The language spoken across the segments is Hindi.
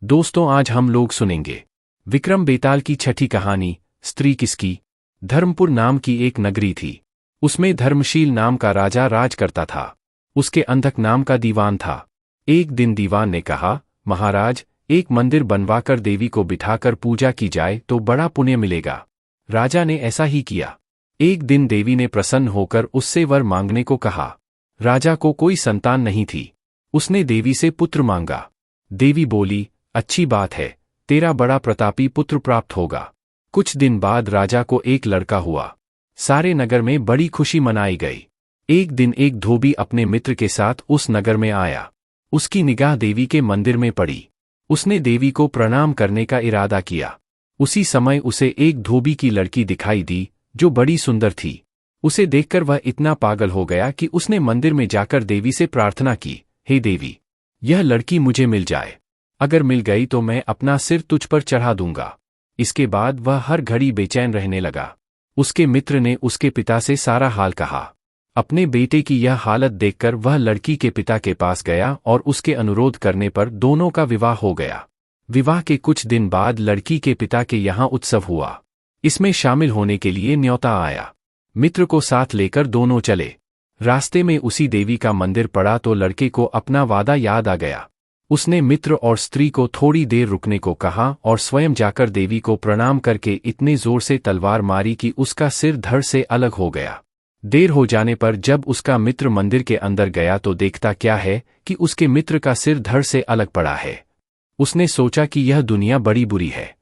दोस्तों, आज हम लोग सुनेंगे विक्रम बेताल की छठी कहानी, स्त्री किसकी। धर्मपुर नाम की एक नगरी थी। उसमें धर्मशील नाम का राजा राज करता था। उसके अंधक नाम का दीवान था। एक दिन दीवान ने कहा, महाराज, एक मंदिर बनवाकर देवी को बिठाकर पूजा की जाए तो बड़ा पुण्य मिलेगा। राजा ने ऐसा ही किया। एक दिन देवी ने प्रसन्न होकर उससे वर मांगने को कहा। राजा को कोई संतान नहीं थी। उसने देवी से पुत्र मांगा। देवी बोली, अच्छी बात है, तेरा बड़ा प्रतापी पुत्र प्राप्त होगा। कुछ दिन बाद राजा को एक लड़का हुआ। सारे नगर में बड़ी खुशी मनाई गई। एक दिन एक धोबी अपने मित्र के साथ उस नगर में आया। उसकी निगाह देवी के मंदिर में पड़ी। उसने देवी को प्रणाम करने का इरादा किया। उसी समय उसे एक धोबी की लड़की दिखाई दी जो बड़ी सुंदर थी। उसे देखकर वह इतना पागल हो गया कि उसने मंदिर में जाकर देवी से प्रार्थना की, हे देवी, यह लड़की मुझे मिल जाए। अगर मिल गई तो मैं अपना सिर तुझ पर चढ़ा दूंगा। इसके बाद वह हर घड़ी बेचैन रहने लगा। उसके मित्र ने उसके पिता से सारा हाल कहा। अपने बेटे की यह हालत देखकर वह लड़की के पिता के पास गया और उसके अनुरोध करने पर दोनों का विवाह हो गया। विवाह के कुछ दिन बाद लड़की के पिता के यहाँ उत्सव हुआ। इसमें शामिल होने के लिए न्योता आया। मित्र को साथ लेकर दोनों चले। रास्ते में उसी देवी का मंदिर पड़ा तो लड़के को अपना वादा याद आ गया। उसने मित्र और स्त्री को थोड़ी देर रुकने को कहा और स्वयं जाकर देवी को प्रणाम करके इतने जोर से तलवार मारी कि उसका सिर धड़ से अलग हो गया। देर हो जाने पर जब उसका मित्र मंदिर के अंदर गया तो देखता क्या है कि उसके मित्र का सिर धड़ से अलग पड़ा है। उसने सोचा कि यह दुनिया बड़ी बुरी है।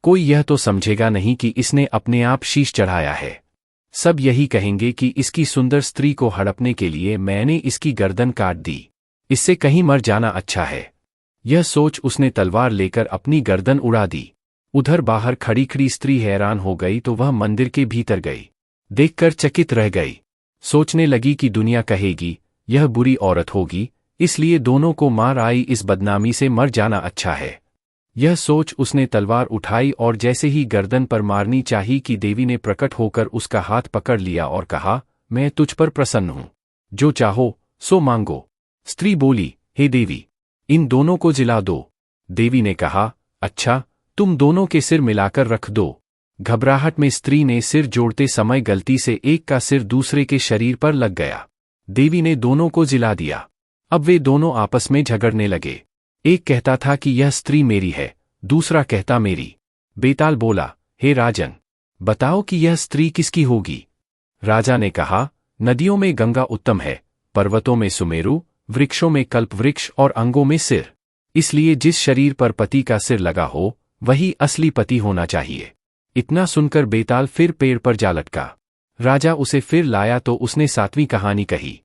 कोई यह तो समझेगा नहीं कि इसने अपने आप शीश चढ़ाया है। सब यही कहेंगे कि इसकी सुंदर स्त्री को हड़पने के लिए मैंने इसकी गर्दन काट दी। इससे कहीं मर जाना अच्छा है। यह सोच उसने तलवार लेकर अपनी गर्दन उड़ा दी। उधर बाहर खड़ी खड़ी स्त्री हैरान हो गई तो वह मंदिर के भीतर गई। देखकर चकित रह गई। सोचने लगी कि दुनिया कहेगी यह बुरी औरत होगी, इसलिए दोनों को मार आई, इस बदनामी से मर जाना अच्छा है। यह सोच उसने तलवार उठाई और जैसे ही गर्दन पर मारनी चाही कि देवी ने प्रकट होकर उसका हाथ पकड़ लिया और कहा, मैं तुझ पर प्रसन्न हूं, जो चाहो सो मांगो। स्त्री बोली, हे देवी, इन दोनों को जिला दो। देवी ने कहा, अच्छा, तुम दोनों के सिर मिलाकर रख दो। घबराहट में स्त्री ने सिर जोड़ते समय गलती से एक का सिर दूसरे के शरीर पर लग गया। देवी ने दोनों को जिला दिया। अब वे दोनों आपस में झगड़ने लगे। एक कहता था कि यह स्त्री मेरी है, दूसरा कहता मेरी। बेताल बोला, हे राजन, बताओ कि यह स्त्री किसकी होगी। राजा ने कहा, नदियों में गंगा उत्तम है, पर्वतों में सुमेरु, वृक्षों में कल्प वृक्ष और अंगों में सिर। इसलिए जिस शरीर पर पति का सिर लगा हो वही असली पति होना चाहिए। इतना सुनकर बेताल फिर पेड़ पर जा लटका। राजा उसे फिर लाया तो उसने सातवीं कहानी कही।